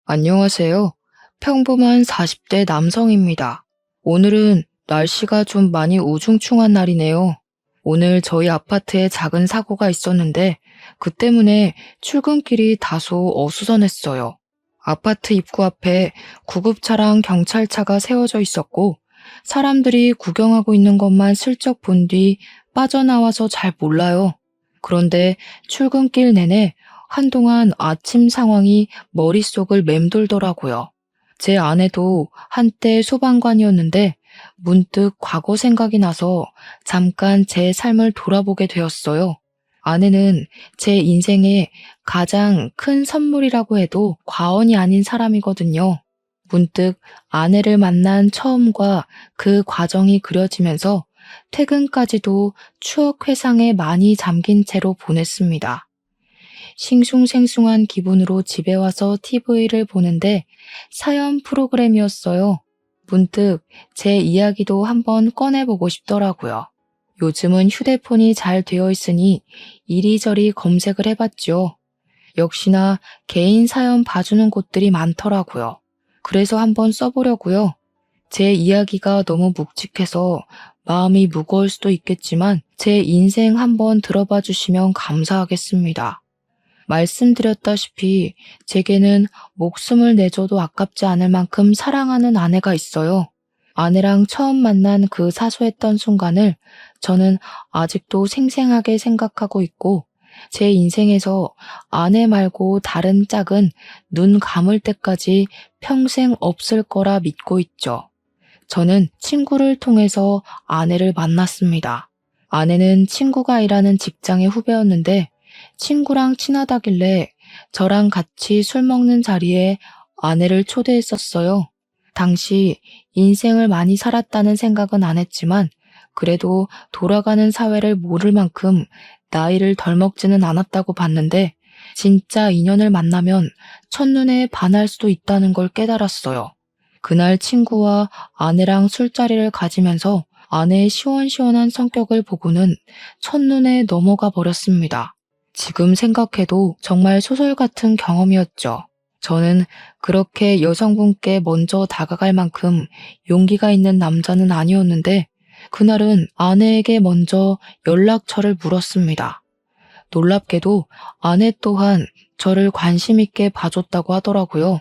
안녕하세요. 평범한 40대 남성입니다. 오늘은 날씨가 좀 많이 우중충한 날이네요. 오늘 저희 아파트에 작은 사고가 있었는데 그 때문에 출근길이 다소 어수선했어요. 아파트 입구 앞에 구급차랑 경찰차가 세워져 있었고 사람들이 구경하고 있는 것만 슬쩍 본 뒤 빠져나와서 잘 몰라요. 그런데 출근길 내내 한동안 아침 상황이 머릿속을 맴돌더라고요. 제 아내도 한때 소방관이었는데 문득 과거 생각이 나서 잠깐 제 삶을 돌아보게 되었어요. 아내는 제 인생의 가장 큰 선물이라고 해도 과언이 아닌 사람이거든요. 문득 아내를 만난 처음과 그 과정이 그려지면서 퇴근까지도 추억 회상에 많이 잠긴 채로 보냈습니다. 싱숭생숭한 기분으로 집에 와서 TV를 보는데 사연 프로그램이었어요. 문득 제 이야기도 한번 꺼내보고 싶더라고요. 요즘은 휴대폰이 잘 되어 있으니 이리저리 검색을 해봤죠. 역시나 개인 사연 봐주는 곳들이 많더라고요. 그래서 한번 써보려고요. 제 이야기가 너무 묵직해서 마음이 무거울 수도 있겠지만 제 인생 한번 들어봐 주시면 감사하겠습니다. 말씀드렸다시피 제게는 목숨을 내줘도 아깝지 않을 만큼 사랑하는 아내가 있어요. 아내랑 처음 만난 그 사소했던 순간을 저는 아직도 생생하게 생각하고 있고 제 인생에서 아내 말고 다른 짝은 눈 감을 때까지 평생 없을 거라 믿고 있죠. 저는 친구를 통해서 아내를 만났습니다. 아내는 친구가 일하는 직장의 후배였는데 친구랑 친하다길래 저랑 같이 술 먹는 자리에 아내를 초대했었어요. 당시 인생을 많이 살았다는 생각은 안 했지만 그래도 돌아가는 사회를 모를 만큼 나이를 덜 먹지는 않았다고 봤는데 진짜 인연을 만나면 첫눈에 반할 수도 있다는 걸 깨달았어요. 그날 친구와 아내랑 술자리를 가지면서 아내의 시원시원한 성격을 보고는 첫눈에 넘어가 버렸습니다. 지금 생각해도 정말 소설 같은 경험이었죠. 저는 그렇게 여성분께 먼저 다가갈 만큼 용기가 있는 남자는 아니었는데 그날은 아내에게 먼저 연락처를 물었습니다. 놀랍게도 아내 또한 저를 관심 있게 봐줬다고 하더라고요.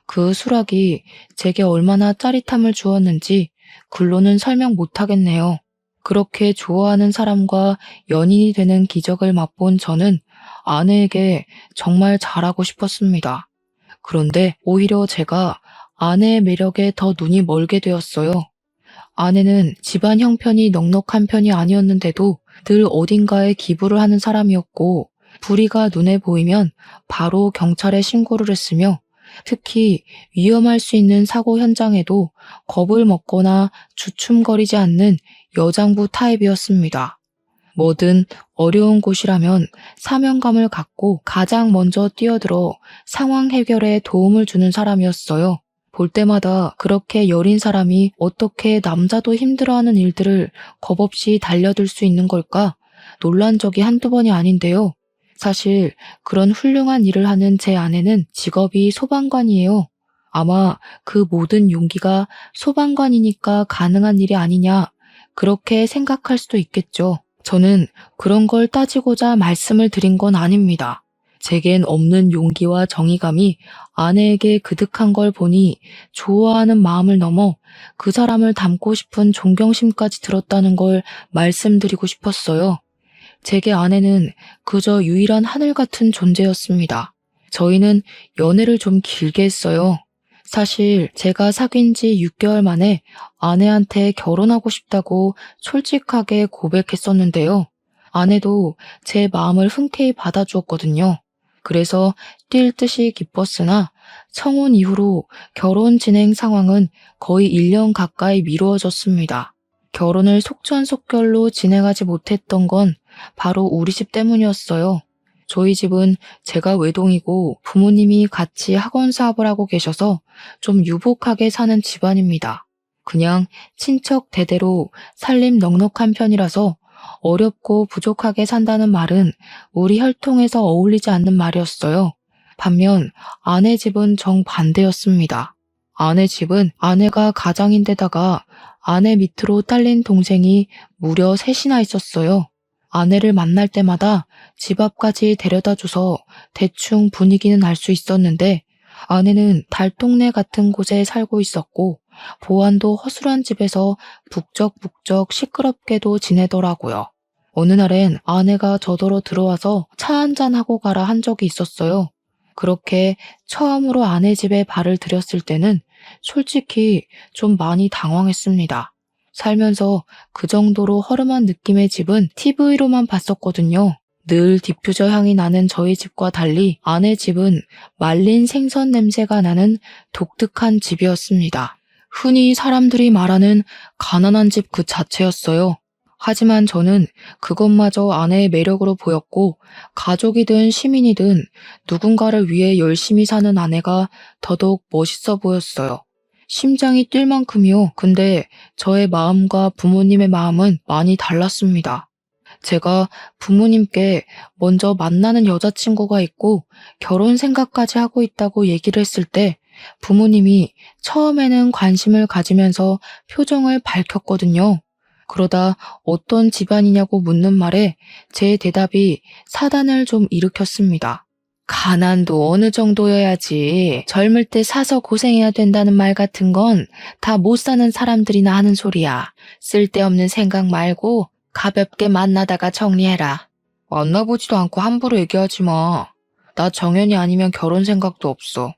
그 수락이 제게 얼마나 짜릿함을 주었는지 글로는 설명 못하겠네요. 그렇게 좋아하는 사람과 연인이 되는 기적을 맛본 저는 아내에게 정말 잘하고 싶었습니다. 그런데 오히려 제가 아내의 매력에 더 눈이 멀게 되었어요. 아내는 집안 형편이 넉넉한 편이 아니었는데도 늘 어딘가에 기부를 하는 사람이었고 불의가 눈에 보이면 바로 경찰에 신고를 했으며 특히 위험할 수 있는 사고 현장에도 겁을 먹거나 주춤거리지 않는 여장부 타입이었습니다. 뭐든 어려운 곳이라면 사명감을 갖고 가장 먼저 뛰어들어 상황 해결에 도움을 주는 사람이었어요. 볼 때마다 그렇게 여린 사람이 어떻게 남자도 힘들어하는 일들을 겁없이 달려들 수 있는 걸까? 놀란 적이 한두 번이 아닌데요. 사실 그런 훌륭한 일을 하는 제 아내는 직업이 소방관이에요. 아마 그 모든 용기가 소방관이니까 가능한 일이 아니냐, 그렇게 생각할 수도 있겠죠. 저는 그런 걸 따지고자 말씀을 드린 건 아닙니다. 제겐 없는 용기와 정의감이 아내에게 그득한 걸 보니 좋아하는 마음을 넘어 그 사람을 닮고 싶은 존경심까지 들었다는 걸 말씀드리고 싶었어요. 제게 아내는 그저 유일한 하늘 같은 존재였습니다. 저희는 연애를 좀 길게 했어요. 사실 제가 사귄 지 6개월 만에 아내한테 결혼하고 싶다고 솔직하게 고백했었는데요. 아내도 제 마음을 흔쾌히 받아주었거든요. 그래서 뛸 듯이 기뻤으나 청혼 이후로 결혼 진행 상황은 거의 1년 가까이 미루어졌습니다. 결혼을 속전속결로 진행하지 못했던 건 바로 우리 집 때문이었어요. 저희 집은 제가 외동이고 부모님이 같이 학원 사업을 하고 계셔서 좀 유복하게 사는 집안입니다. 그냥 친척 대대로 살림 넉넉한 편이라서 어렵고 부족하게 산다는 말은 우리 혈통에서 어울리지 않는 말이었어요. 반면 아내 집은 정반대였습니다. 아내 집은 아내가 가장인데다가 아내 밑으로 딸린 동생이 무려 셋이나 있었어요. 아내를 만날 때마다 집 앞까지 데려다줘서 대충 분위기는 알 수 있었는데 아내는 달동네 같은 곳에 살고 있었고 보안도 허술한 집에서 북적북적 시끄럽게도 지내더라고요. 어느 날엔 아내가 저더러 들어와서 차 한잔하고 가라 한 적이 있었어요. 그렇게 처음으로 아내 집에 발을 들였을 때는 솔직히 좀 많이 당황했습니다. 살면서 그 정도로 허름한 느낌의 집은 TV로만 봤었거든요. 늘 디퓨저 향이 나는 저희 집과 달리 아내 집은 말린 생선 냄새가 나는 독특한 집이었습니다. 흔히 사람들이 말하는 가난한 집 그 자체였어요. 하지만 저는 그것마저 아내의 매력으로 보였고 가족이든 시민이든 누군가를 위해 열심히 사는 아내가 더더욱 멋있어 보였어요. 심장이 뛸 만큼이요. 근데 저의 마음과 부모님의 마음은 많이 달랐습니다. 제가 부모님께 먼저 만나는 여자친구가 있고 결혼 생각까지 하고 있다고 얘기를 했을 때 부모님이 처음에는 관심을 가지면서 표정을 밝혔거든요. 그러다 어떤 집안이냐고 묻는 말에 제 대답이 사단을 좀 일으켰습니다. 가난도 어느 정도여야지. 젊을 때 사서 고생해야 된다는 말 같은 건 다 못 사는 사람들이나 하는 소리야. 쓸데없는 생각 말고 가볍게 만나다가 정리해라. 만나보지도 않고 함부로 얘기하지 마. 나 정연이 아니면 결혼 생각도 없어.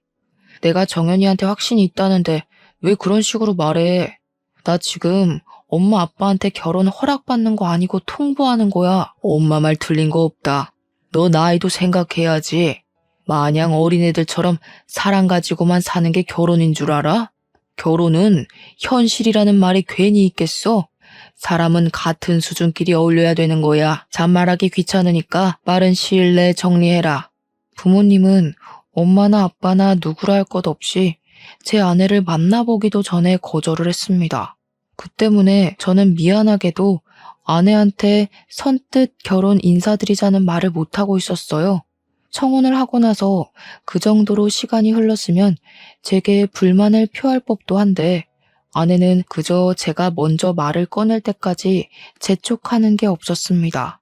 내가 정연이한테 확신이 있다는데 왜 그런 식으로 말해? 나 지금 엄마 아빠한테 결혼 허락받는 거 아니고 통보하는 거야. 엄마 말 틀린 거 없다. 너 나이도 생각해야지. 마냥 어린애들처럼 사랑 가지고만 사는 게 결혼인 줄 알아? 결혼은 현실이라는 말이 괜히 있겠어? 사람은 같은 수준끼리 어울려야 되는 거야. 잔말하기 귀찮으니까 빠른 시일 내에 정리해라. 부모님은 엄마나 아빠나 누구라 할 것 없이 제 아내를 만나보기도 전에 거절을 했습니다. 그 때문에 저는 미안하게도 아내한테 선뜻 결혼 인사드리자는 말을 못하고 있었어요. 청혼을 하고 나서 그 정도로 시간이 흘렀으면 제게 불만을 표할 법도 한데 아내는 그저 제가 먼저 말을 꺼낼 때까지 재촉하는 게 없었습니다.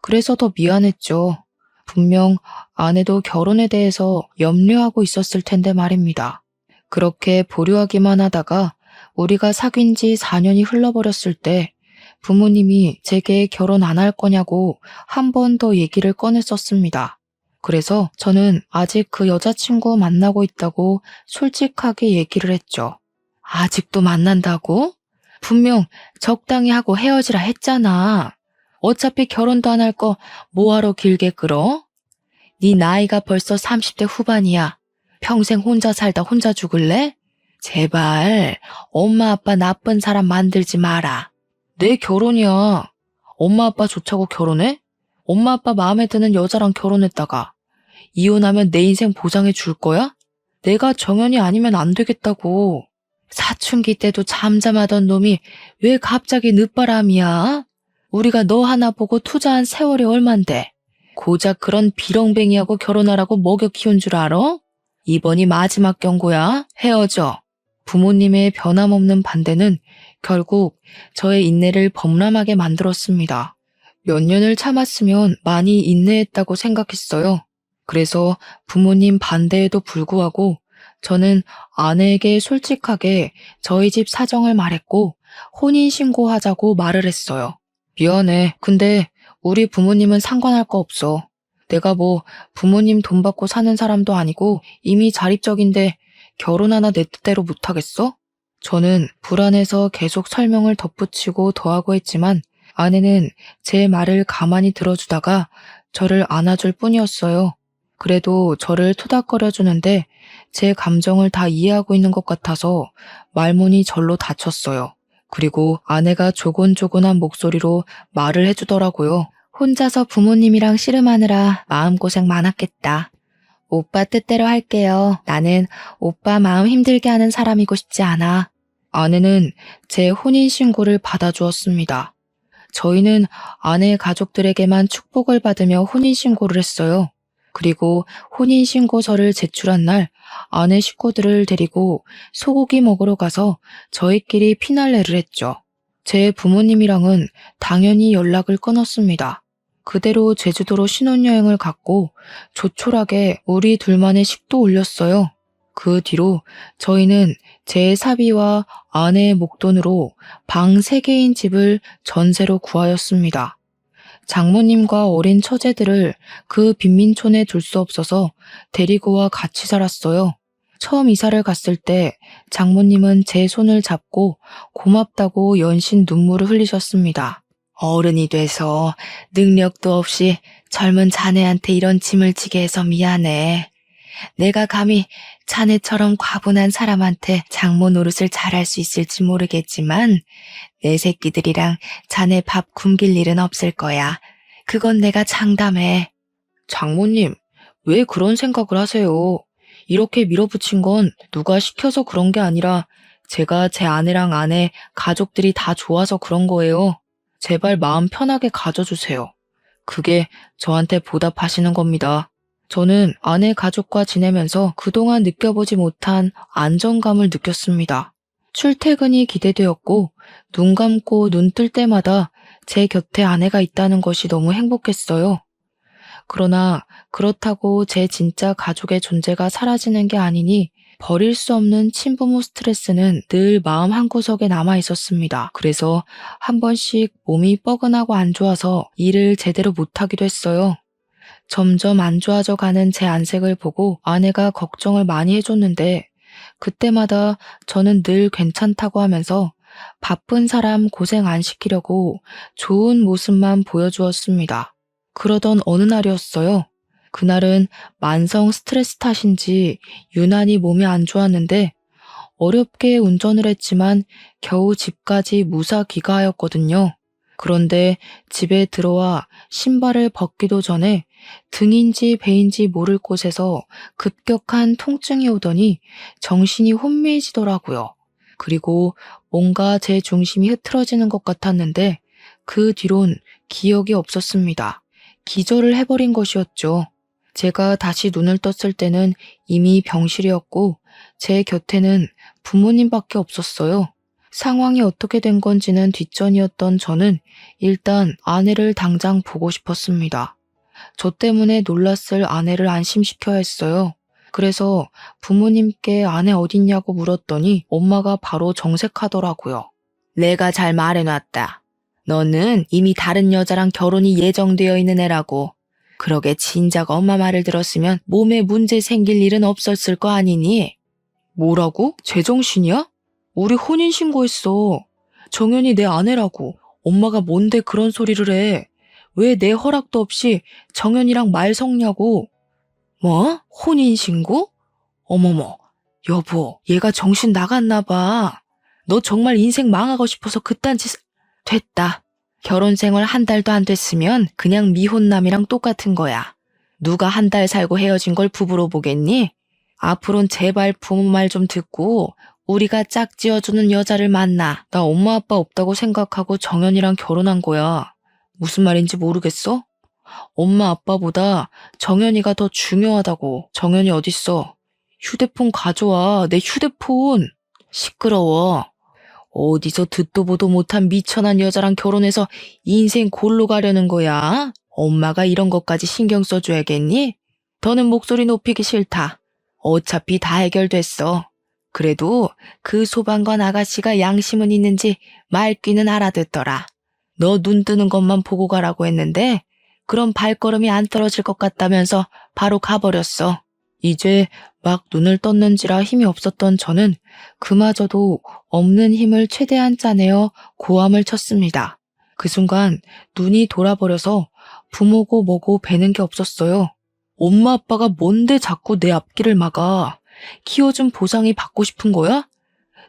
그래서 더 미안했죠. 분명 아내도 결혼에 대해서 염려하고 있었을 텐데 말입니다. 그렇게 보류하기만 하다가 우리가 사귄 지 4년이 흘러버렸을 때 부모님이 제게 결혼 안 할 거냐고 한 번 더 얘기를 꺼냈었습니다. 그래서 저는 아직 그 여자친구 만나고 있다고 솔직하게 얘기를 했죠. 아직도 만난다고? 분명 적당히 하고 헤어지라 했잖아. 어차피 결혼도 안 할 거 뭐하러 길게 끌어? 네 나이가 벌써 30대 후반이야. 평생 혼자 살다 혼자 죽을래? 제발 엄마 아빠 나쁜 사람 만들지 마라. 내 결혼이야. 엄마 아빠 좋자고 결혼해? 엄마 아빠 마음에 드는 여자랑 결혼했다가 이혼하면 내 인생 보장해 줄 거야? 내가 정연이 아니면 안 되겠다고. 사춘기 때도 잠잠하던 놈이 왜 갑자기 늦바람이야? 우리가 너 하나 보고 투자한 세월이 얼만데. 고작 그런 비렁뱅이하고 결혼하라고 먹여 키운 줄 알아? 이번이 마지막 경고야. 헤어져. 부모님의 변함없는 반대는 결국 저의 인내를 범람하게 만들었습니다. 몇 년을 참았으면 많이 인내했다고 생각했어요. 그래서 부모님 반대에도 불구하고 저는 아내에게 솔직하게 저희 집 사정을 말했고 혼인신고하자고 말을 했어요. 미안해. 근데 우리 부모님은 상관할 거 없어. 내가 뭐 부모님 돈 받고 사는 사람도 아니고 이미 자립적인데 결혼 하나 내 뜻대로 못하겠어? 저는 불안해서 계속 설명을 덧붙이고 더하고 했지만 아내는 제 말을 가만히 들어주다가 저를 안아줄 뿐이었어요. 그래도 저를 토닥거려주는데 제 감정을 다 이해하고 있는 것 같아서 말문이 절로 닫혔어요. 그리고 아내가 조곤조곤한 목소리로 말을 해주더라고요. 혼자서 부모님이랑 씨름하느라 마음고생 많았겠다. 오빠 뜻대로 할게요. 나는 오빠 마음 힘들게 하는 사람이고 싶지 않아. 아내는 제 혼인신고를 받아주었습니다. 저희는 아내의 가족들에게만 축복을 받으며 혼인신고를 했어요. 그리고 혼인신고서를 제출한 날 아내 식구들을 데리고 소고기 먹으러 가서 저희끼리 피날레를 했죠. 제 부모님이랑은 당연히 연락을 끊었습니다. 그대로 제주도로 신혼여행을 갔고 조촐하게 우리 둘만의 식도 올렸어요. 그 뒤로 저희는 제 사비와 아내의 목돈으로 방 3개인 집을 전세로 구하였습니다. 장모님과 어린 처제들을 그 빈민촌에 둘 수 없어서 데리고 와 같이 살았어요. 처음 이사를 갔을 때 장모님은 제 손을 잡고 고맙다고 연신 눈물을 흘리셨습니다. 어른이 돼서 능력도 없이 젊은 자네한테 이런 짐을 지게 해서 미안해. 내가 감히 자네처럼 과분한 사람한테 장모 노릇을 잘할 수 있을지 모르겠지만 내 새끼들이랑 자네 밥 굶길 일은 없을 거야. 그건 내가 장담해. 장모님, 왜 그런 생각을 하세요? 이렇게 밀어붙인 건 누가 시켜서 그런 게 아니라 제가 제 아내랑 아내, 가족들이 다 좋아서 그런 거예요. 제발 마음 편하게 가져주세요. 그게 저한테 보답하시는 겁니다. 저는 아내 가족과 지내면서 그동안 느껴보지 못한 안정감을 느꼈습니다. 출퇴근이 기대되었고 눈 감고 눈 뜰 때마다 제 곁에 아내가 있다는 것이 너무 행복했어요. 그러나 그렇다고 제 진짜 가족의 존재가 사라지는 게 아니니 버릴 수 없는 친부모 스트레스는 늘 마음 한구석에 남아 있었습니다. 그래서 한 번씩 몸이 뻐근하고 안 좋아서 일을 제대로 못하기도 했어요. 점점 안 좋아져 가는 제 안색을 보고 아내가 걱정을 많이 해줬는데 그때마다 저는 늘 괜찮다고 하면서 바쁜 사람 고생 안 시키려고 좋은 모습만 보여주었습니다. 그러던 어느 날이었어요. 그날은 만성 스트레스 탓인지 유난히 몸이 안 좋았는데 어렵게 운전을 했지만 겨우 집까지 무사 귀가하였거든요. 그런데 집에 들어와 신발을 벗기도 전에 등인지 배인지 모를 곳에서 급격한 통증이 오더니 정신이 혼미해지더라고요. 그리고 뭔가 제 중심이 흐트러지는 것 같았는데 그 뒤론 기억이 없었습니다. 기절을 해버린 것이었죠. 제가 다시 눈을 떴을 때는 이미 병실이었고 제 곁에는 부모님밖에 없었어요. 상황이 어떻게 된 건지는 뒷전이었던 저는 일단 아내를 당장 보고 싶었습니다. 저 때문에 놀랐을 아내를 안심시켜야 했어요. 그래서 부모님께 아내 어딨냐고 물었더니 엄마가 바로 정색하더라고요. 내가 잘 말해놨다. 너는 이미 다른 여자랑 결혼이 예정되어 있는 애라고. 그러게 진작 엄마 말을 들었으면 몸에 문제 생길 일은 없었을 거 아니니? 뭐라고? 제정신이야? 우리 혼인신고했어. 정연이 내 아내라고. 엄마가 뭔데 그런 소리를 해. 왜 내 허락도 없이 정연이랑 말 섞냐고. 뭐? 혼인신고? 어머머, 여보, 얘가 정신 나갔나 봐. 너 정말 인생 망하고 싶어서 그딴 짓... 됐다. 결혼 생활 한 달도 안 됐으면 그냥 미혼남이랑 똑같은 거야. 누가 한 달 살고 헤어진 걸 부부로 보겠니? 앞으론 제발 부모 말 좀 듣고 우리가 짝지어주는 여자를 만나. 나 엄마 아빠 없다고 생각하고 정연이랑 결혼한 거야. 무슨 말인지 모르겠어? 엄마 아빠보다 정연이가 더 중요하다고. 정연이 어딨어? 휴대폰 가져와. 내 휴대폰. 시끄러워. 어디서 듣도 보도 못한 미천한 여자랑 결혼해서 인생 골로 가려는 거야? 엄마가 이런 것까지 신경 써줘야겠니? 더는 목소리 높이기 싫다. 어차피 다 해결됐어. 그래도 그 소방관 아가씨가 양심은 있는지 말귀는 알아듣더라. 너 눈 뜨는 것만 보고 가라고 했는데 그럼 발걸음이 안 떨어질 것 같다면서 바로 가버렸어. 이제 막 눈을 떴는지라 힘이 없었던 저는 그마저도 없는 힘을 최대한 짜내어 고함을 쳤습니다. 그 순간 눈이 돌아버려서 부모고 뭐고 뵈는 게 없었어요. 엄마 아빠가 뭔데 자꾸 내 앞길을 막아. 키워준 보상이 받고 싶은 거야?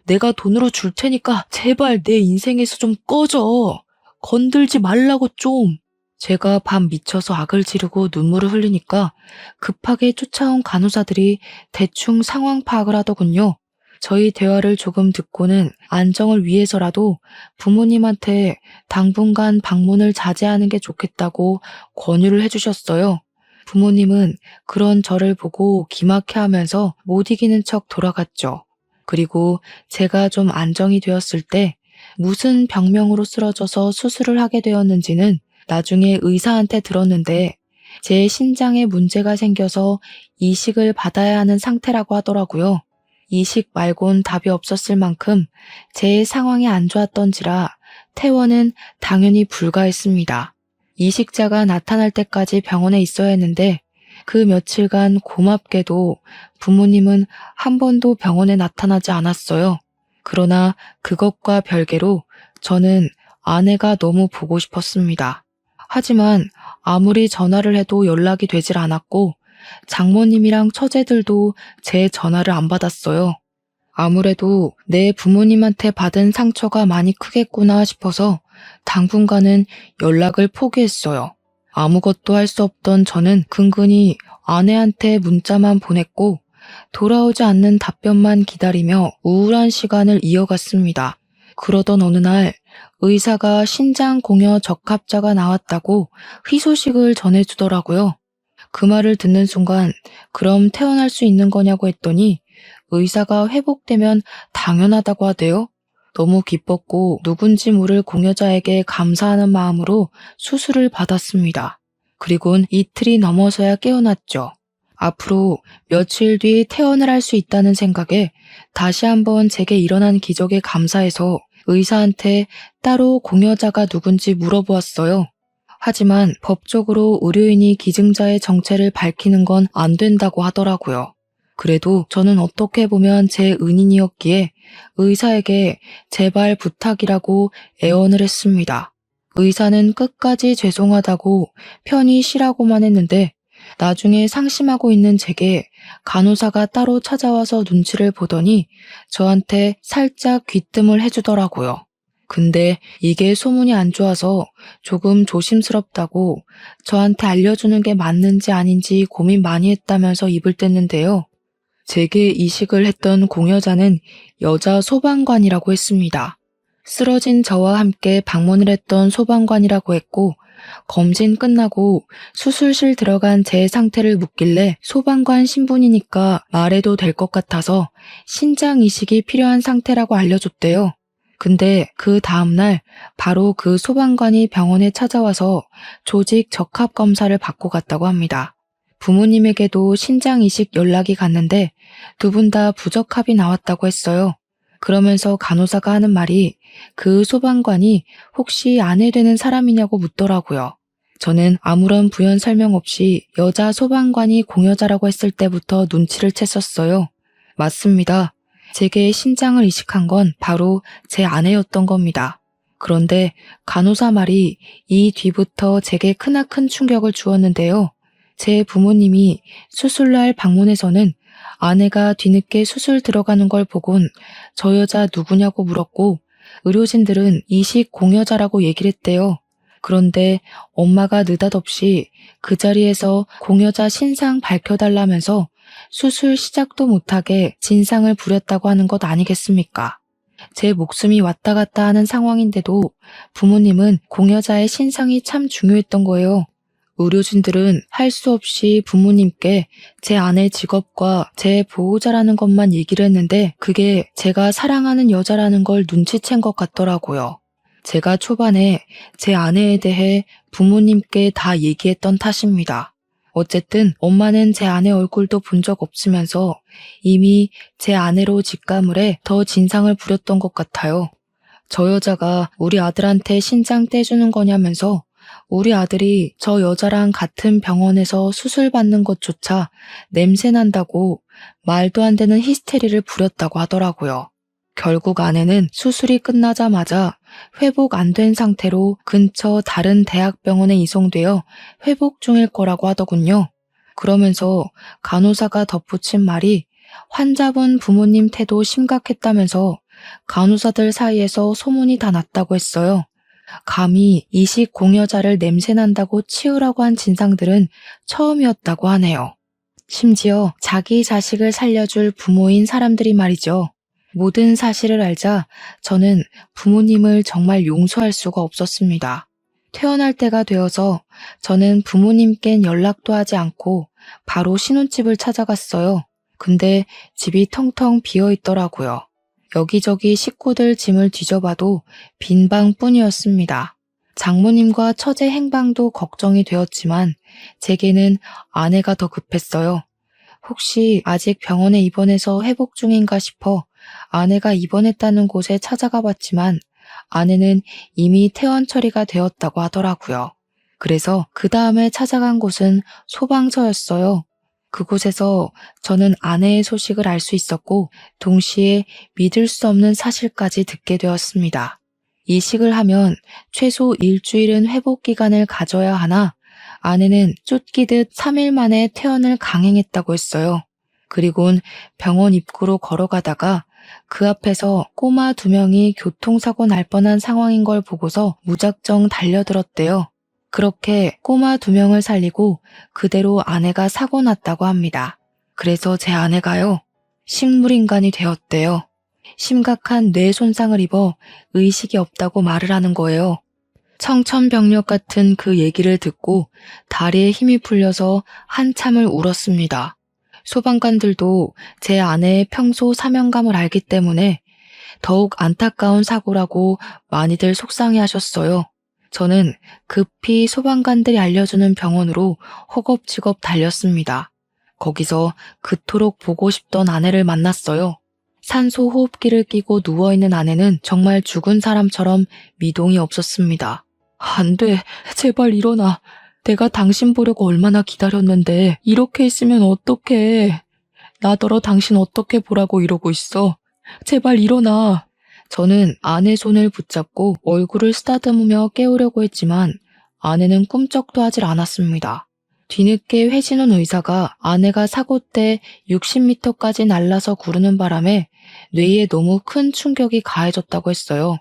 내가 돈으로 줄 테니까 제발 내 인생에서 좀 꺼져. 건들지 말라고 좀. 제가 밤 미쳐서 악을 지르고 눈물을 흘리니까 급하게 쫓아온 간호사들이 대충 상황 파악을 하더군요. 저희 대화를 조금 듣고는 안정을 위해서라도 부모님한테 당분간 방문을 자제하는 게 좋겠다고 권유를 해주셨어요. 부모님은 그런 저를 보고 기막혀하면서 못 이기는 척 돌아갔죠. 그리고 제가 좀 안정이 되었을 때 무슨 병명으로 쓰러져서 수술을 하게 되었는지는 나중에 의사한테 들었는데 제 신장에 문제가 생겨서 이식을 받아야 하는 상태라고 하더라고요. 이식 말곤 답이 없었을 만큼 제 상황이 안 좋았던지라 퇴원은 당연히 불가했습니다. 이식자가 나타날 때까지 병원에 있어야 했는데 그 며칠간 고맙게도 부모님은 한 번도 병원에 나타나지 않았어요. 그러나 그것과 별개로 저는 아내가 너무 보고 싶었습니다. 하지만 아무리 전화를 해도 연락이 되질 않았고 장모님이랑 처제들도 제 전화를 안 받았어요. 아무래도 내 부모님한테 받은 상처가 많이 크겠구나 싶어서 당분간은 연락을 포기했어요. 아무것도 할 수 없던 저는 근근히 아내한테 문자만 보냈고 돌아오지 않는 답변만 기다리며 우울한 시간을 이어갔습니다. 그러던 어느 날 의사가 신장 공여 적합자가 나왔다고 희소식을 전해주더라고요. 그 말을 듣는 순간 그럼 퇴원할 수 있는 거냐고 했더니 의사가 회복되면 당연하다고 하대요. 너무 기뻤고 누군지 모를 공여자에게 감사하는 마음으로 수술을 받았습니다. 그리곤 이틀이 넘어서야 깨어났죠. 앞으로 며칠 뒤 퇴원을 할 수 있다는 생각에 다시 한번 제게 일어난 기적에 감사해서 의사한테 따로 공여자가 누군지 물어보았어요. 하지만 법적으로 의료인이 기증자의 정체를 밝히는 건 안 된다고 하더라고요. 그래도 저는 어떻게 보면 제 은인이었기에 의사에게 제발 부탁이라고 애원을 했습니다. 의사는 끝까지 죄송하다고 편히 쉬라고만 했는데 나중에 상심하고 있는 제게 간호사가 따로 찾아와서 눈치를 보더니 저한테 살짝 귀뜸을 해주더라고요. 근데 이게 소문이 안 좋아서 조금 조심스럽다고 저한테 알려주는 게 맞는지 아닌지 고민 많이 했다면서 입을 뗐는데요. 제게 이식을 했던 공여자는 여자 소방관이라고 했습니다. 쓰러진 저와 함께 방문을 했던 소방관이라고 했고 검진 끝나고 수술실 들어간 제 상태를 묻길래 소방관 신분이니까 말해도 될 것 같아서 신장 이식이 필요한 상태라고 알려줬대요. 근데 그 다음날 바로 그 소방관이 병원에 찾아와서 조직 적합 검사를 받고 갔다고 합니다. 부모님에게도 신장 이식 연락이 갔는데 두 분 다 부적합이 나왔다고 했어요. 그러면서 간호사가 하는 말이 그 소방관이 혹시 아내 되는 사람이냐고 묻더라고요. 저는 아무런 부연 설명 없이 여자 소방관이 공여자라고 했을 때부터 눈치를 챘었어요. 맞습니다. 제게 신장을 이식한 건 바로 제 아내였던 겁니다. 그런데 간호사 말이 이 뒤부터 제게 크나큰 충격을 주었는데요. 제 부모님이 수술날 방문에서는 아내가 뒤늦게 수술 들어가는 걸 보곤 저 여자 누구냐고 물었고 의료진들은 이식 공여자라고 얘기를 했대요. 그런데 엄마가 느닷없이 그 자리에서 공여자 신상 밝혀달라면서 수술 시작도 못하게 진상을 부렸다고 하는 것 아니겠습니까? 제 목숨이 왔다 갔다 하는 상황인데도 부모님은 공여자의 신상이 참 중요했던 거예요. 의료진들은 할 수 없이 부모님께 제 아내 직업과 제 보호자라는 것만 얘기를 했는데 그게 제가 사랑하는 여자라는 걸 눈치챈 것 같더라고요. 제가 초반에 제 아내에 대해 부모님께 다 얘기했던 탓입니다. 어쨌든 엄마는 제 아내 얼굴도 본 적 없으면서 이미 제 아내로 직감을 해 더 진상을 부렸던 것 같아요. 저 여자가 우리 아들한테 신장 떼주는 거냐면서 우리 아들이 저 여자랑 같은 병원에서 수술받는 것조차 냄새난다고 말도 안 되는 히스테리를 부렸다고 하더라고요. 결국 아내는 수술이 끝나자마자 회복 안 된 상태로 근처 다른 대학병원에 이송되어 회복 중일 거라고 하더군요. 그러면서 간호사가 덧붙인 말이 환자분 부모님 태도 심각했다면서 간호사들 사이에서 소문이 다 났다고 했어요. 감히 이식 공여자를 냄새난다고 치우라고 한 진상들은 처음이었다고 하네요. 심지어 자기 자식을 살려줄 부모인 사람들이 말이죠. 모든 사실을 알자 저는 부모님을 정말 용서할 수가 없었습니다. 퇴원할 때가 되어서 저는 부모님껜 연락도 하지 않고 바로 신혼집을 찾아갔어요. 근데 집이 텅텅 비어 있더라고요. 여기저기 식구들 짐을 뒤져봐도 빈 방뿐이었습니다. 장모님과 처제 행방도 걱정이 되었지만 제게는 아내가 더 급했어요. 혹시 아직 병원에 입원해서 회복 중인가 싶어 아내가 입원했다는 곳에 찾아가 봤지만 아내는 이미 퇴원 처리가 되었다고 하더라고요. 그래서 그 다음에 찾아간 곳은 소방서였어요. 그곳에서 저는 아내의 소식을 알 수 있었고 동시에 믿을 수 없는 사실까지 듣게 되었습니다. 이식을 하면 최소 일주일은 회복 기간을 가져야 하나 아내는 쫓기듯 3일 만에 퇴원을 강행했다고 했어요. 그리곤 병원 입구로 걸어가다가 그 앞에서 꼬마 2명이 교통사고 날 뻔한 상황인 걸 보고서 무작정 달려들었대요. 그렇게 꼬마 2명을 살리고 그대로 아내가 사고 났다고 합니다. 그래서 제 아내가요, 식물인간이 되었대요. 심각한 뇌 손상을 입어 의식이 없다고 말을 하는 거예요. 청천벽력 같은 그 얘기를 듣고 다리에 힘이 풀려서 한참을 울었습니다. 소방관들도 제 아내의 평소 사명감을 알기 때문에 더욱 안타까운 사고라고 많이들 속상해하셨어요. 저는 급히 소방관들이 알려주는 병원으로 허겁지겁 달렸습니다. 거기서 그토록 보고 싶던 아내를 만났어요. 산소 호흡기를 끼고 누워있는 아내는 정말 죽은 사람처럼 미동이 없었습니다. 안 돼, 제발 일어나. 내가 당신 보려고 얼마나 기다렸는데 이렇게 있으면 어떡해. 나더러 당신 어떻게 보라고 이러고 있어. 제발 일어나. 저는 아내 손을 붙잡고 얼굴을 쓰다듬으며 깨우려고 했지만 아내는 꿈쩍도 하질 않았습니다. 뒤늦게 회신온 의사가 아내가 사고 때 60m까지 날라서 구르는 바람에 뇌에 너무 큰 충격이 가해졌다고 했어요.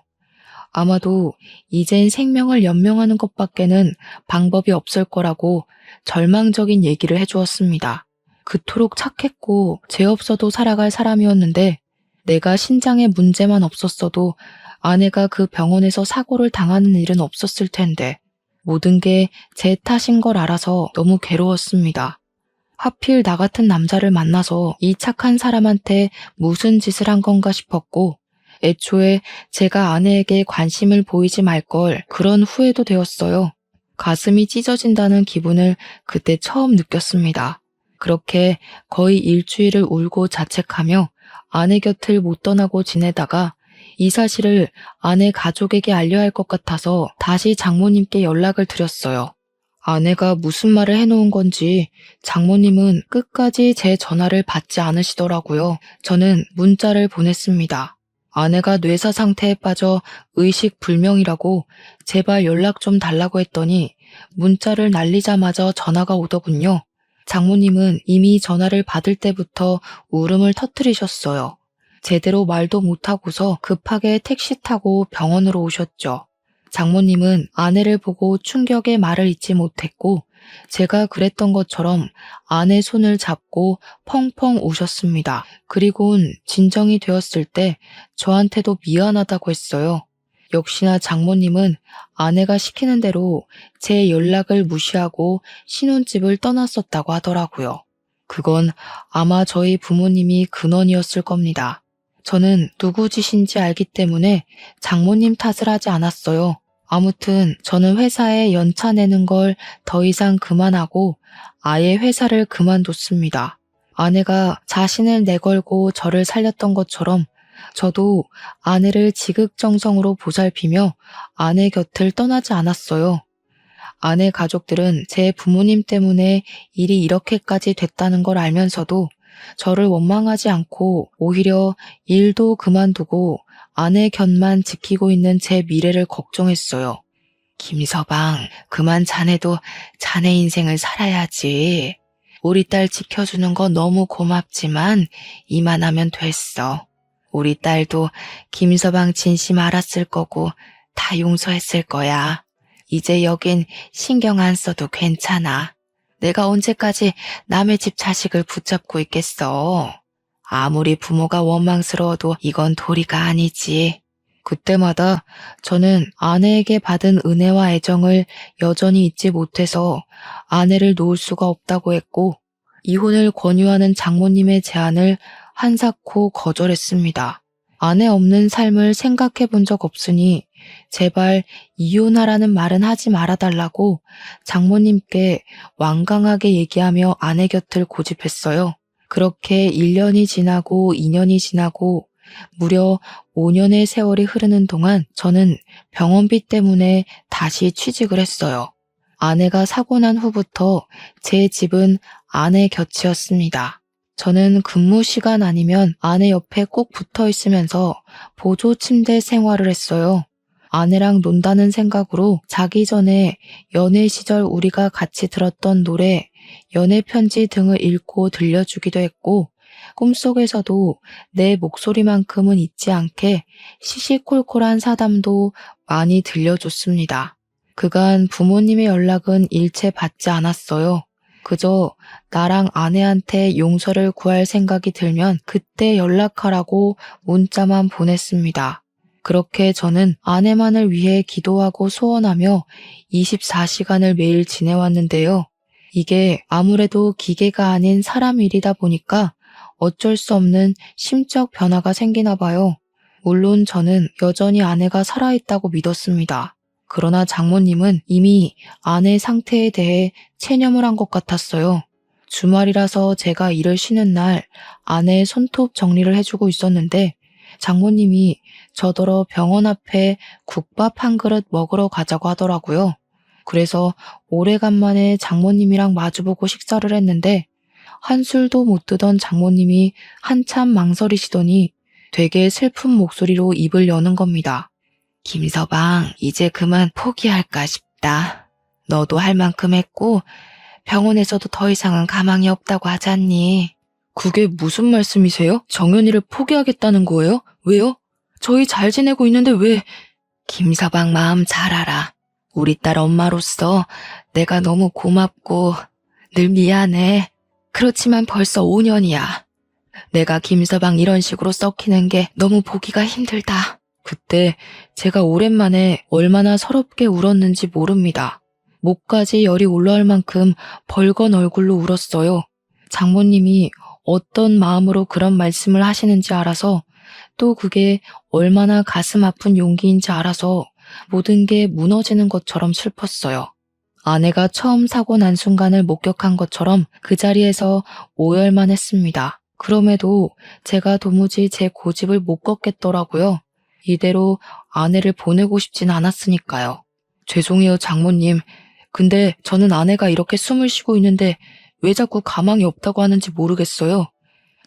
아마도 이젠 생명을 연명하는 것밖에는 방법이 없을 거라고 절망적인 얘기를 해주었습니다. 그토록 착했고 죄 없어도 살아갈 사람이었는데 내가 신장에 문제만 없었어도 아내가 그 병원에서 사고를 당하는 일은 없었을 텐데 모든 게 제 탓인 걸 알아서 너무 괴로웠습니다. 하필 나 같은 남자를 만나서 이 착한 사람한테 무슨 짓을 한 건가 싶었고 애초에 제가 아내에게 관심을 보이지 말 걸 그런 후회도 되었어요. 가슴이 찢어진다는 기분을 그때 처음 느꼈습니다. 그렇게 거의 일주일을 울고 자책하며 아내 곁을 못 떠나고 지내다가 이 사실을 아내 가족에게 알려야 할 것 같아서 다시 장모님께 연락을 드렸어요. 아내가 무슨 말을 해놓은 건지 장모님은 끝까지 제 전화를 받지 않으시더라고요. 저는 문자를 보냈습니다. 아내가 뇌사 상태에 빠져 의식 불명이라고 제발 연락 좀 달라고 했더니 문자를 날리자마자 전화가 오더군요. 장모님은 이미 전화를 받을 때부터 울음을 터뜨리셨어요. 제대로 말도 못하고서 급하게 택시 타고 병원으로 오셨죠. 장모님은 아내를 보고 충격의 말을 잇지 못했고 제가 그랬던 것처럼 아내 손을 잡고 펑펑 우셨습니다. 그리곤 진정이 되었을 때 저한테도 미안하다고 했어요. 역시나 장모님은 아내가 시키는 대로 제 연락을 무시하고 신혼집을 떠났었다고 하더라고요. 그건 아마 저희 부모님이 근원이었을 겁니다. 저는 누구 짓인지 알기 때문에 장모님 탓을 하지 않았어요. 아무튼 저는 회사에 연차 내는 걸 더 이상 그만하고 아예 회사를 그만뒀습니다. 아내가 자신을 내걸고 저를 살렸던 것처럼 저도 아내를 지극정성으로 보살피며 아내 곁을 떠나지 않았어요. 아내 가족들은 제 부모님 때문에 일이 이렇게까지 됐다는 걸 알면서도 저를 원망하지 않고 오히려 일도 그만두고 아내 곁만 지키고 있는 제 미래를 걱정했어요. 김서방, 그만 자네도 자네 인생을 살아야지. 우리 딸 지켜주는 거 너무 고맙지만 이만하면 됐어. 우리 딸도 김서방 진심 알았을 거고 다 용서했을 거야. 이제 여긴 신경 안 써도 괜찮아. 내가 언제까지 남의 집 자식을 붙잡고 있겠어. 아무리 부모가 원망스러워도 이건 도리가 아니지. 그때마다 저는 아내에게 받은 은혜와 애정을 여전히 잊지 못해서 아내를 놓을 수가 없다고 했고, 이혼을 권유하는 장모님의 제안을 한사코 거절했습니다. 아내 없는 삶을 생각해 본 적 없으니 제발 이혼하라는 말은 하지 말아달라고 장모님께 완강하게 얘기하며 아내 곁을 고집했어요. 그렇게 1년이 지나고 2년이 지나고 무려 5년의 세월이 흐르는 동안 저는 병원비 때문에 다시 취직을 했어요. 아내가 사고 난 후부터 제 집은 아내 곁이었습니다. 저는 근무 시간 아니면 아내 옆에 꼭 붙어 있으면서 보조 침대 생활을 했어요. 아내랑 논다는 생각으로 자기 전에 연애 시절 우리가 같이 들었던 노래, 연애 편지 등을 읽고 들려주기도 했고, 꿈속에서도 내 목소리만큼은 잊지 않게 시시콜콜한 사담도 많이 들려줬습니다. 그간 부모님의 연락은 일체 받지 않았어요. 그저 나랑 아내한테 용서를 구할 생각이 들면 그때 연락하라고 문자만 보냈습니다. 그렇게 저는 아내만을 위해 기도하고 소원하며 24시간을 매일 지내왔는데요. 이게 아무래도 기계가 아닌 사람 일이다 보니까 어쩔 수 없는 심적 변화가 생기나 봐요. 물론 저는 여전히 아내가 살아있다고 믿었습니다. 그러나 장모님은 이미 아내 상태에 대해 체념을 한 것 같았어요. 주말이라서 제가 일을 쉬는 날 아내의 손톱 정리를 해주고 있었는데 장모님이 저더러 병원 앞에 국밥 한 그릇 먹으러 가자고 하더라고요. 그래서 오래간만에 장모님이랑 마주보고 식사를 했는데 한술도 못 뜨던 장모님이 한참 망설이시더니 되게 슬픈 목소리로 입을 여는 겁니다. 김서방, 이제 그만 포기할까 싶다. 너도 할 만큼 했고 병원에서도 더 이상은 가망이 없다고 하잖니. 그게 무슨 말씀이세요? 정연이를 포기하겠다는 거예요? 왜요? 저희 잘 지내고 있는데 왜... 김서방 마음 잘 알아. 우리 딸 엄마로서 내가 너무 고맙고 늘 미안해. 그렇지만 벌써 5년이야. 내가 김서방 이런 식으로 썩히는 게 너무 보기가 힘들다. 그때 제가 오랜만에 얼마나 서럽게 울었는지 모릅니다. 목까지 열이 올라올 만큼 벌건 얼굴로 울었어요. 장모님이 어떤 마음으로 그런 말씀을 하시는지 알아서, 또 그게 얼마나 가슴 아픈 용기인지 알아서 모든 게 무너지는 것처럼 슬펐어요. 아내가 처음 사고 난 순간을 목격한 것처럼 그 자리에서 오열만 했습니다. 그럼에도 제가 도무지 제 고집을 못 꺾겠더라고요. 이대로 아내를 보내고 싶진 않았으니까요. 죄송해요, 장모님. 근데 저는 아내가 이렇게 숨을 쉬고 있는데 왜 자꾸 가망이 없다고 하는지 모르겠어요.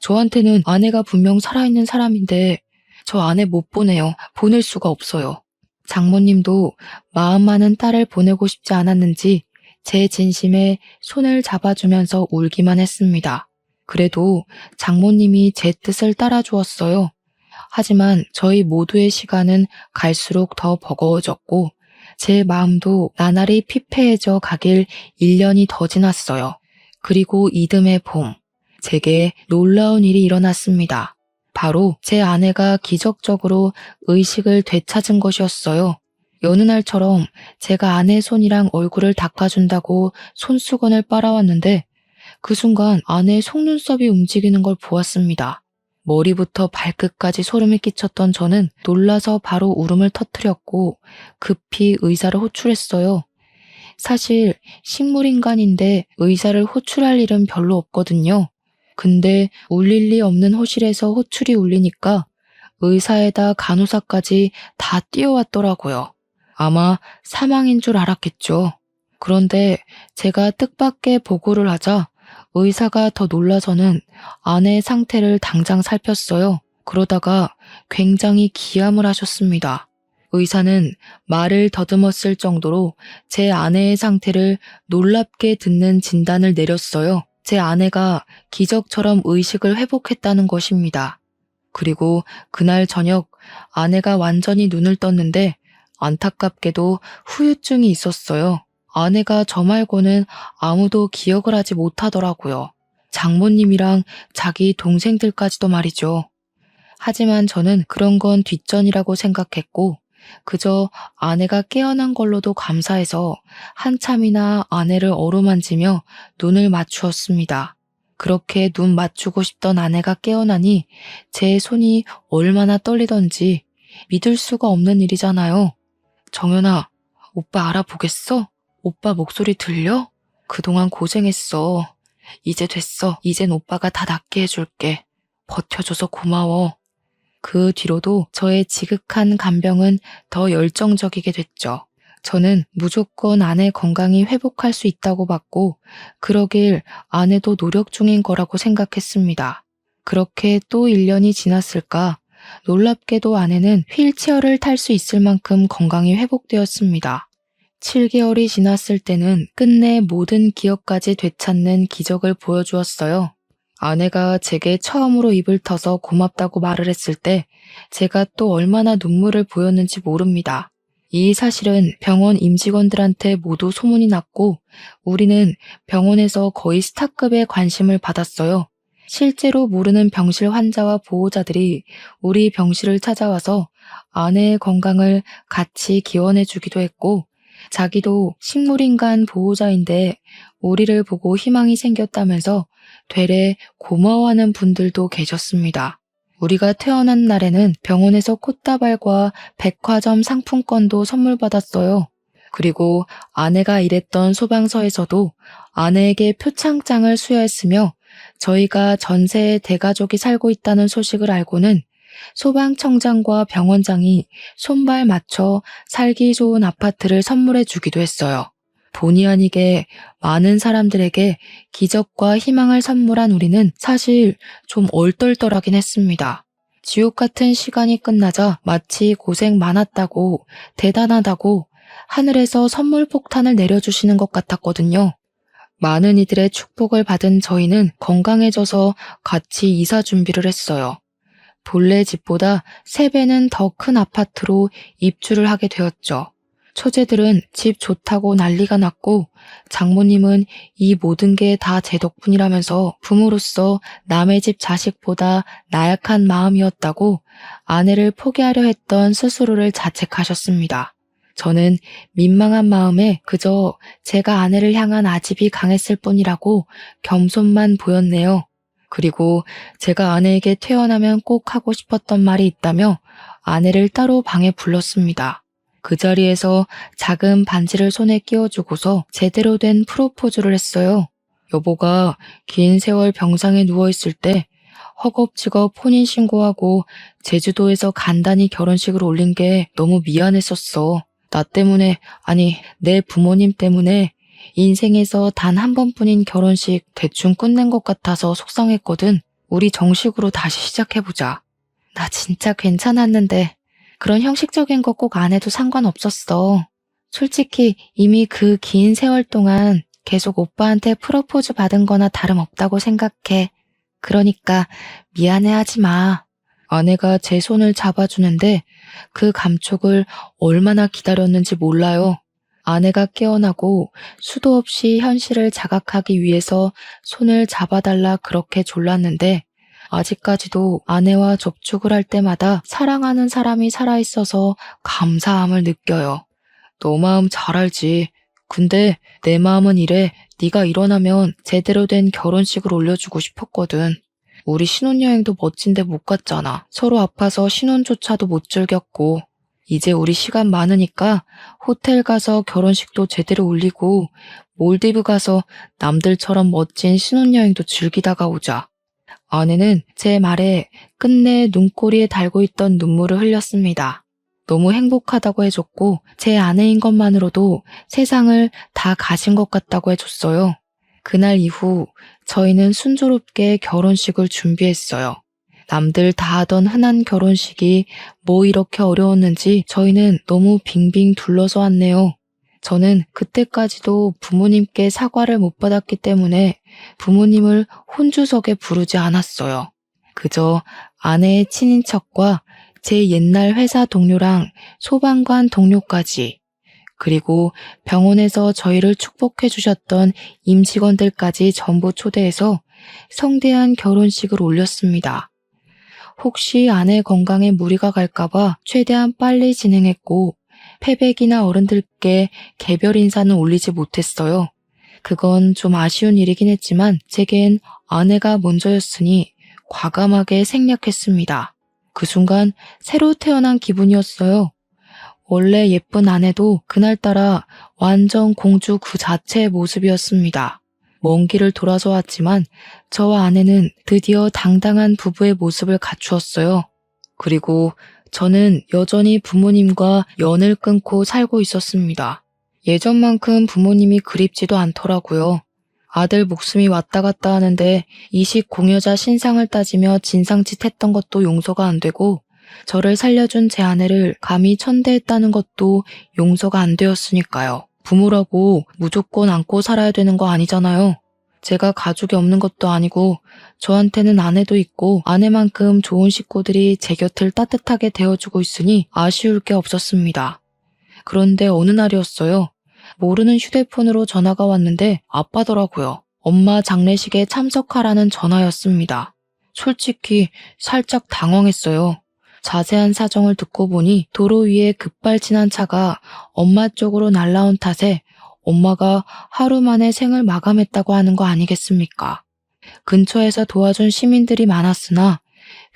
저한테는 아내가 분명 살아있는 사람인데 저 아내 못 보내요. 보낼 수가 없어요. 장모님도 마음 많은 딸을 보내고 싶지 않았는지 제 진심에 손을 잡아주면서 울기만 했습니다. 그래도 장모님이 제 뜻을 따라주었어요. 하지만 저희 모두의 시간은 갈수록 더 버거워졌고 제 마음도 나날이 피폐해져 가길 1년이 더 지났어요. 그리고 이듬해 봄, 제게 놀라운 일이 일어났습니다. 바로 제 아내가 기적적으로 의식을 되찾은 것이었어요. 여느 날처럼 제가 아내 손이랑 얼굴을 닦아준다고 손수건을 빨아왔는데 그 순간 아내의 속눈썹이 움직이는 걸 보았습니다. 머리부터 발끝까지 소름이 끼쳤던 저는 놀라서 바로 울음을 터뜨렸고 급히 의사를 호출했어요. 사실 식물인간인데 의사를 호출할 일은 별로 없거든요. 근데 울릴 리 없는 호실에서 호출이 울리니까 의사에다 간호사까지 다 뛰어왔더라고요. 아마 사망인 줄 알았겠죠. 그런데 제가 뜻밖의 보고를 하자 의사가 더 놀라서는 아내의 상태를 당장 살폈어요. 그러다가 굉장히 기함을 하셨습니다. 의사는 말을 더듬었을 정도로 제 아내의 상태를 놀랍게 듣는 진단을 내렸어요. 제 아내가 기적처럼 의식을 회복했다는 것입니다. 그리고 그날 저녁 아내가 완전히 눈을 떴는데 안타깝게도 후유증이 있었어요. 아내가 저 말고는 아무도 기억을 하지 못하더라고요. 장모님이랑 자기 동생들까지도 말이죠. 하지만 저는 그런 건 뒷전이라고 생각했고 그저 아내가 깨어난 걸로도 감사해서 한참이나 아내를 어루만지며 눈을 맞추었습니다. 그렇게 눈 맞추고 싶던 아내가 깨어나니 제 손이 얼마나 떨리던지 믿을 수가 없는 일이잖아요. 정연아, 오빠 알아보겠어? 오빠 목소리 들려? 그동안 고생했어. 이제 됐어. 이젠 오빠가 다 낫게 해줄게. 버텨줘서 고마워. 그 뒤로도 저의 지극한 간병은 더 열정적이게 됐죠. 저는 무조건 아내 건강이 회복할 수 있다고 봤고 그러길 아내도 노력 중인 거라고 생각했습니다. 그렇게 또 1년이 지났을까? 놀랍게도 아내는 휠체어를 탈 수 있을 만큼 건강이 회복되었습니다. 7개월이 지났을 때는 끝내 모든 기억까지 되찾는 기적을 보여주었어요. 아내가 제게 처음으로 입을 터서 고맙다고 말을 했을 때 제가 또 얼마나 눈물을 보였는지 모릅니다. 이 사실은 병원 임직원들한테 모두 소문이 났고 우리는 병원에서 거의 스타급의 관심을 받았어요. 실제로 모르는 병실 환자와 보호자들이 우리 병실을 찾아와서 아내의 건강을 같이 기원해 주기도 했고 자기도 식물인간 보호자인데 우리를 보고 희망이 생겼다면서 되레 고마워하는 분들도 계셨습니다. 우리가 태어난 날에는 병원에서 꽃다발과 백화점 상품권도 선물 받았어요. 그리고 아내가 일했던 소방서에서도 아내에게 표창장을 수여했으며 저희가 전세에 대가족이 살고 있다는 소식을 알고는 소방청장과 병원장이 손발 맞춰 살기 좋은 아파트를 선물해 주기도 했어요. 본의 아니게 많은 사람들에게 기적과 희망을 선물한 우리는 사실 좀 얼떨떨하긴 했습니다. 지옥 같은 시간이 끝나자 마치 고생 많았다고 대단하다고 하늘에서 선물 폭탄을 내려주시는 것 같았거든요. 많은 이들의 축복을 받은 저희는 건강해져서 같이 이사 준비를 했어요. 본래 집보다 3배는 더 큰 아파트로 입주를 하게 되었죠. 처제들은 집 좋다고 난리가 났고 장모님은 이 모든 게 다 제 덕분이라면서 부모로서 남의 집 자식보다 나약한 마음이었다고 아내를 포기하려 했던 스스로를 자책하셨습니다. 저는 민망한 마음에 그저 제가 아내를 향한 아집이 강했을 뿐이라고 겸손만 보였네요. 그리고 제가 아내에게 퇴원하면 꼭 하고 싶었던 말이 있다며 아내를 따로 방에 불렀습니다. 그 자리에서 작은 반지를 손에 끼워주고서 제대로 된 프로포즈를 했어요. 여보가 긴 세월 병상에 누워있을 때 허겁지겁 혼인신고하고 제주도에서 간단히 결혼식을 올린 게 너무 미안했었어. 나 때문에, 아니 내 부모님 때문에 인생에서 단 한 번뿐인 결혼식 대충 끝낸 것 같아서 속상했거든. 우리 정식으로 다시 시작해보자. 나 진짜 괜찮았는데 그런 형식적인 거 꼭 안 해도 상관없었어. 솔직히 이미 그 긴 세월 동안 계속 오빠한테 프로포즈 받은 거나 다름없다고 생각해. 그러니까 미안해하지 마. 아내가 제 손을 잡아주는데 그 감촉을 얼마나 기다렸는지 몰라요. 아내가 깨어나고 수도 없이 현실을 자각하기 위해서 손을 잡아달라 그렇게 졸랐는데 아직까지도 아내와 접촉을 할 때마다 사랑하는 사람이 살아있어서 감사함을 느껴요. 너 마음 잘 알지. 근데 내 마음은 이래. 네가 일어나면 제대로 된 결혼식을 올려주고 싶었거든. 우리 신혼여행도 멋진데 못 갔잖아. 서로 아파서 신혼조차도 못 즐겼고. 이제 우리 시간 많으니까 호텔 가서 결혼식도 제대로 올리고 몰디브 가서 남들처럼 멋진 신혼여행도 즐기다가 오자. 아내는 제 말에 끝내 눈꼬리에 달고 있던 눈물을 흘렸습니다. 너무 행복하다고 해줬고 제 아내인 것만으로도 세상을 다 가진 것 같다고 해줬어요. 그날 이후 저희는 순조롭게 결혼식을 준비했어요. 남들 다 하던 흔한 결혼식이 뭐 이렇게 어려웠는지 저희는 너무 빙빙 둘러서 왔네요. 저는 그때까지도 부모님께 사과를 못 받았기 때문에 부모님을 혼주석에 부르지 않았어요. 그저 아내의 친인척과 제 옛날 회사 동료랑 소방관 동료까지 그리고 병원에서 저희를 축복해 주셨던 임직원들까지 전부 초대해서 성대한 결혼식을 올렸습니다. 혹시 아내 건강에 무리가 갈까봐 최대한 빨리 진행했고 패백이나 어른들께 개별 인사는 올리지 못했어요. 그건 좀 아쉬운 일이긴 했지만 제겐 아내가 먼저였으니 과감하게 생략했습니다. 그 순간 새로 태어난 기분이었어요. 원래 예쁜 아내도 그날따라 완전 공주 그 자체의 모습이었습니다. 먼 길을 돌아서 왔지만 저와 아내는 드디어 당당한 부부의 모습을 갖추었어요. 그리고 저는 여전히 부모님과 연을 끊고 살고 있었습니다. 예전만큼 부모님이 그립지도 않더라고요. 아들 목숨이 왔다 갔다 하는데 이식 공여자 신상을 따지며 진상짓 했던 것도 용서가 안 되고 저를 살려준 제 아내를 감히 천대했다는 것도 용서가 안 되었으니까요. 부모라고 무조건 안고 살아야 되는 거 아니잖아요. 제가 가족이 없는 것도 아니고 저한테는 아내도 있고 아내만큼 좋은 식구들이 제 곁을 따뜻하게 대어주고 있으니 아쉬울 게 없었습니다. 그런데 어느 날이었어요. 모르는 휴대폰으로 전화가 왔는데 아빠더라고요. 엄마 장례식에 참석하라는 전화였습니다. 솔직히 살짝 당황했어요. 자세한 사정을 듣고 보니 도로 위에 급발진한 차가 엄마 쪽으로 날아온 탓에 엄마가 하루 만에 생을 마감했다고 하는 거 아니겠습니까? 근처에서 도와준 시민들이 많았으나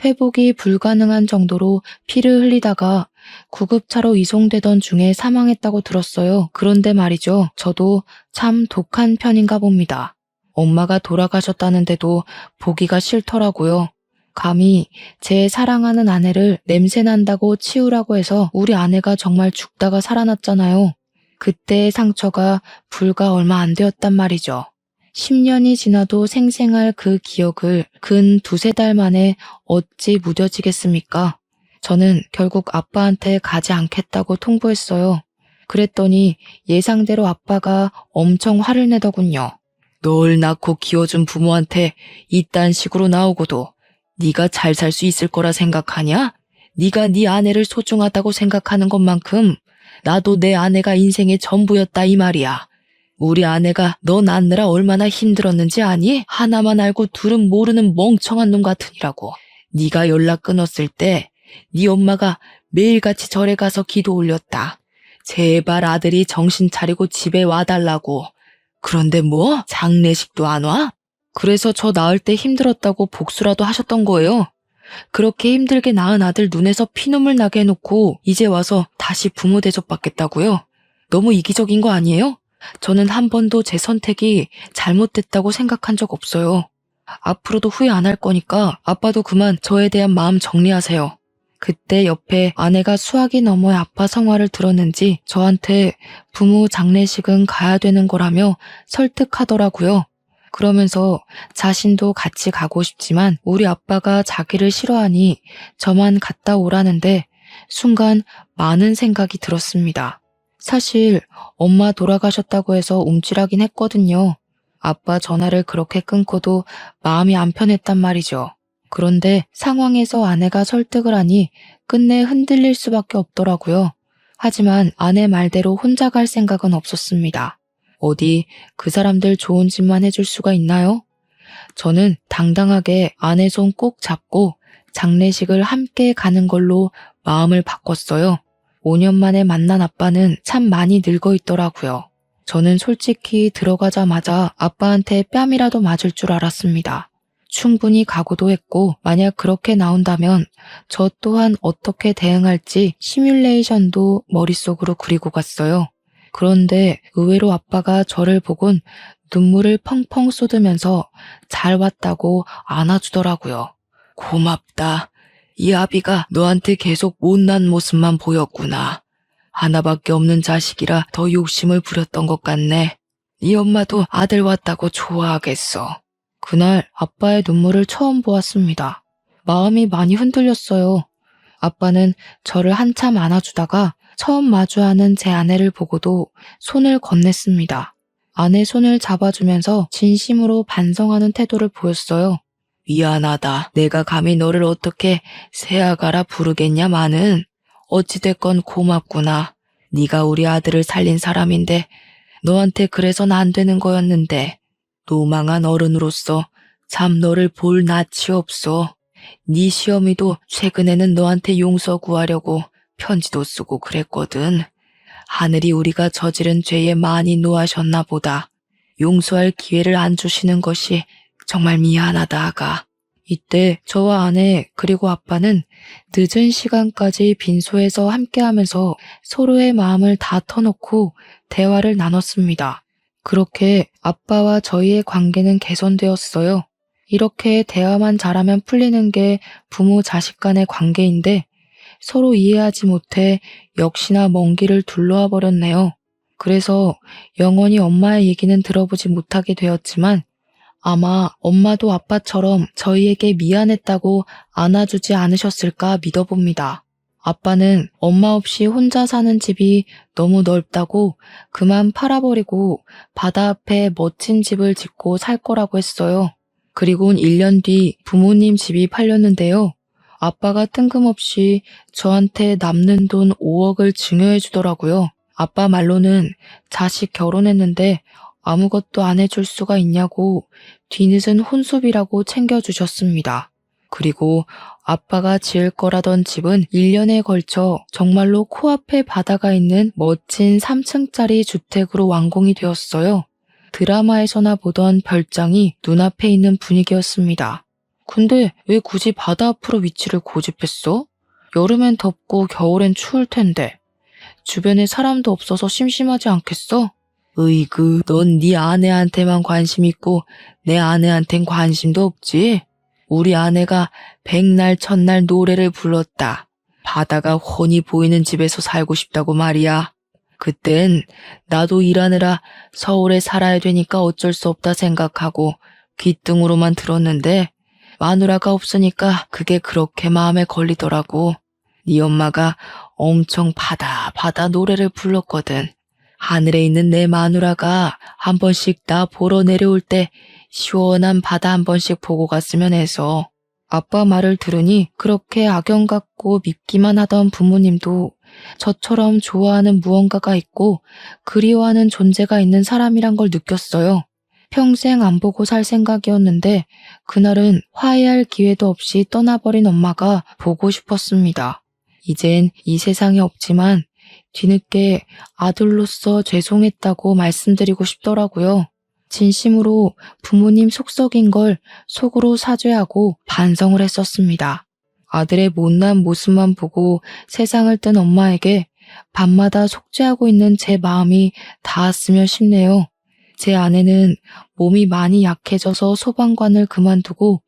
회복이 불가능한 정도로 피를 흘리다가 구급차로 이송되던 중에 사망했다고 들었어요. 그런데 말이죠. 저도 참 독한 편인가 봅니다. 엄마가 돌아가셨다는데도 보기가 싫더라고요. 감히 제 사랑하는 아내를 냄새난다고 치우라고 해서 우리 아내가 정말 죽다가 살아났잖아요. 그때의 상처가 불과 얼마 안 되었단 말이죠. 10년이 지나도 생생할 그 기억을 근 두세 달 만에 어찌 무뎌지겠습니까? 저는 결국 아빠한테 가지 않겠다고 통보했어요. 그랬더니 예상대로 아빠가 엄청 화를 내더군요. 널 낳고 키워준 부모한테 이딴 식으로 나오고도 네가 잘 살 수 있을 거라 생각하냐? 네가 네 아내를 소중하다고 생각하는 것만큼 나도 내 아내가 인생의 전부였다 이 말이야. 우리 아내가 너 낳느라 얼마나 힘들었는지 아니? 하나만 알고 둘은 모르는 멍청한 놈 같으니라고. 네가 연락 끊었을 때 네 엄마가 매일같이 절에 가서 기도 올렸다. 제발 아들이 정신 차리고 집에 와달라고. 그런데 뭐? 장례식도 안 와? 그래서 저 낳을 때 힘들었다고 복수라도 하셨던 거예요. 그렇게 힘들게 낳은 아들 눈에서 피눈물 나게 해놓고 이제 와서 다시 부모 대접받겠다고요? 너무 이기적인 거 아니에요? 저는 한 번도 제 선택이 잘못됐다고 생각한 적 없어요. 앞으로도 후회 안 할 거니까 아빠도 그만 저에 대한 마음 정리하세요. 그때 옆에 아내가 수학이 넘어의 아빠 성화를 들었는지 저한테 부모 장례식은 가야 되는 거라며 설득하더라고요. 그러면서 자신도 같이 가고 싶지만 우리 아빠가 자기를 싫어하니 저만 갔다 오라는데 순간 많은 생각이 들었습니다. 사실 엄마 돌아가셨다고 해서 움찔하긴 했거든요. 아빠 전화를 그렇게 끊고도 마음이 안 편했단 말이죠. 그런데 상황에서 아내가 설득을 하니 끝내 흔들릴 수밖에 없더라고요. 하지만 아내 말대로 혼자 갈 생각은 없었습니다. 어디 그 사람들 좋은 짓만 해줄 수가 있나요? 저는 당당하게 아내 손 꼭 잡고 장례식을 함께 가는 걸로 마음을 바꿨어요. 5년 만에 만난 아빠는 참 많이 늙어 있더라고요. 저는 솔직히 들어가자마자 아빠한테 뺨이라도 맞을 줄 알았습니다. 충분히 각오도 했고 만약 그렇게 나온다면 저 또한 어떻게 대응할지 시뮬레이션도 머릿속으로 그리고 갔어요. 그런데 의외로 아빠가 저를 보곤 눈물을 펑펑 쏟으면서 잘 왔다고 안아주더라고요. 고맙다. 이 아비가 너한테 계속 못난 모습만 보였구나. 하나밖에 없는 자식이라 더 욕심을 부렸던 것 같네. 네 엄마도 아들 왔다고 좋아하겠어. 그날 아빠의 눈물을 처음 보았습니다. 마음이 많이 흔들렸어요. 아빠는 저를 한참 안아주다가 처음 마주하는 제 아내를 보고도 손을 건넸습니다. 아내 손을 잡아주면서 진심으로 반성하는 태도를 보였어요. 미안하다. 내가 감히 너를 어떻게 새아가라 부르겠냐마는 어찌됐건 고맙구나. 네가 우리 아들을 살린 사람인데 너한테 그래선 안 되는 거였는데 노망한 어른으로서 참 너를 볼 낯이 없어. 네 시어미도 최근에는 너한테 용서 구하려고 편지도 쓰고 그랬거든. 하늘이 우리가 저지른 죄에 많이 노하셨나 보다. 용서할 기회를 안 주시는 것이 정말 미안하다, 아가. 이때 저와 아내 그리고 아빠는 늦은 시간까지 빈소에서 함께하면서 서로의 마음을 다 터놓고 대화를 나눴습니다. 그렇게 아빠와 저희의 관계는 개선되었어요. 이렇게 대화만 잘하면 풀리는 게 부모 자식 간의 관계인데 서로 이해하지 못해 역시나 먼 길을 둘러와 버렸네요. 그래서 영원히 엄마의 얘기는 들어보지 못하게 되었지만 아마 엄마도 아빠처럼 저희에게 미안했다고 안아주지 않으셨을까 믿어봅니다. 아빠는 엄마 없이 혼자 사는 집이 너무 넓다고 그만 팔아버리고 바다 앞에 멋진 집을 짓고 살 거라고 했어요. 그리고 1년 뒤 부모님 집이 팔렸는데요. 아빠가 뜬금없이 저한테 남는 돈 5억을 증여해 주더라고요. 아빠 말로는 자식 결혼했는데 아무것도 안 해줄 수가 있냐고 뒤늦은 혼수비라고 챙겨주셨습니다. 그리고 아빠가 지을 거라던 집은 1년에 걸쳐 정말로 코앞에 바다가 있는 멋진 3층짜리 주택으로 완공이 되었어요. 드라마에서나 보던 별장이 눈앞에 있는 분위기였습니다. 근데 왜 굳이 바다 앞으로 위치를 고집했어? 여름엔 덥고 겨울엔 추울 텐데. 주변에 사람도 없어서 심심하지 않겠어? 으이그, 넌 네 아내한테만 관심 있고 내 아내한텐 관심도 없지? 우리 아내가 백날 첫날 노래를 불렀다. 바다가 훤히 보이는 집에서 살고 싶다고 말이야. 그땐 나도 일하느라 서울에 살아야 되니까 어쩔 수 없다 생각하고 귓등으로만 들었는데 마누라가 없으니까 그게 그렇게 마음에 걸리더라고. 네 엄마가 엄청 바다 노래를 불렀거든. 하늘에 있는 내 마누라가 한 번씩 나 보러 내려올 때 시원한 바다 한 번씩 보고 갔으면 해서. 아빠 말을 들으니 그렇게 악연 같고 밉기만 하던 부모님도 저처럼 좋아하는 무언가가 있고 그리워하는 존재가 있는 사람이란 걸 느꼈어요. 평생 안 보고 살 생각이었는데 그날은 화해할 기회도 없이 떠나버린 엄마가 보고 싶었습니다. 이젠 이 세상에 없지만 뒤늦게 아들로서 죄송했다고 말씀드리고 싶더라고요. 진심으로 부모님 속 썩인 걸 속으로 사죄하고 반성을 했었습니다. 아들의 못난 모습만 보고 세상을 뜬 엄마에게 밤마다 속죄하고 있는 제 마음이 닿았으면 싶네요. 제 아내는 몸이 많이 약해져서 소방관을 그만두고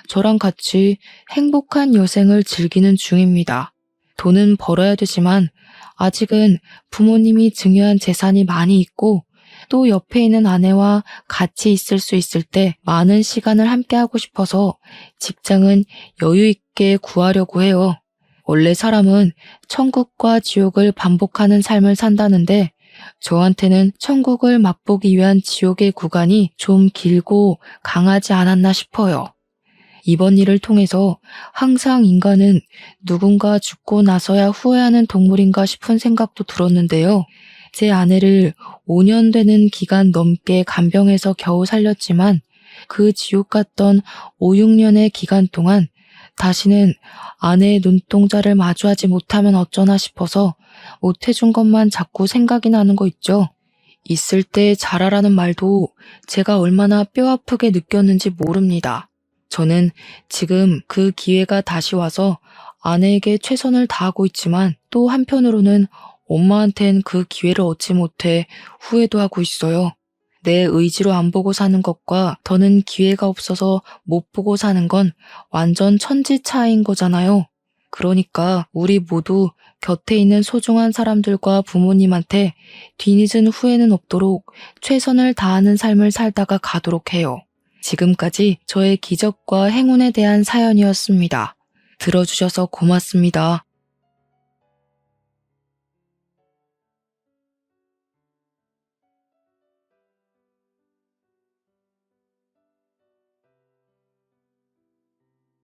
저랑 같이 행복한 여생을 즐기는 중입니다. 돈은 벌어야 되지만 아직은 부모님이 증여한 재산이 많이 있고 또 옆에 있는 아내와 같이 있을 수 있을 때 많은 시간을 함께하고 싶어서 직장은 여유 있게 구하려고 해요. 원래 사람은 천국과 지옥을 반복하는 삶을 산다는데 저한테는 천국을 맛보기 위한 지옥의 구간이 좀 길고 강하지 않았나 싶어요. 이번 일을 통해서 항상 인간은 누군가 죽고 나서야 후회하는 동물인가 싶은 생각도 들었는데요. 제 아내를 5년 되는 기간 넘게 간병해서 겨우 살렸지만 그 지옥 같던 5, 6년의 기간 동안 다시는 아내의 눈동자를 마주하지 못하면 어쩌나 싶어서 못해준 것만 자꾸 생각이 나는 거 있죠. 있을 때 잘하라는 말도 제가 얼마나 뼈아프게 느꼈는지 모릅니다. 저는 지금 그 기회가 다시 와서 아내에게 최선을 다하고 있지만 또 한편으로는 엄마한텐 그 기회를 얻지 못해 후회도 하고 있어요. 내 의지로 안 보고 사는 것과 더는 기회가 없어서 못 보고 사는 건 완전 천지 차이인 거잖아요. 그러니까 우리 모두 곁에 있는 소중한 사람들과 부모님한테 뒤늦은 후회는 없도록 최선을 다하는 삶을 살다가 가도록 해요. 지금까지 저의 기적과 행운에 대한 사연이었습니다. 들어주셔서 고맙습니다.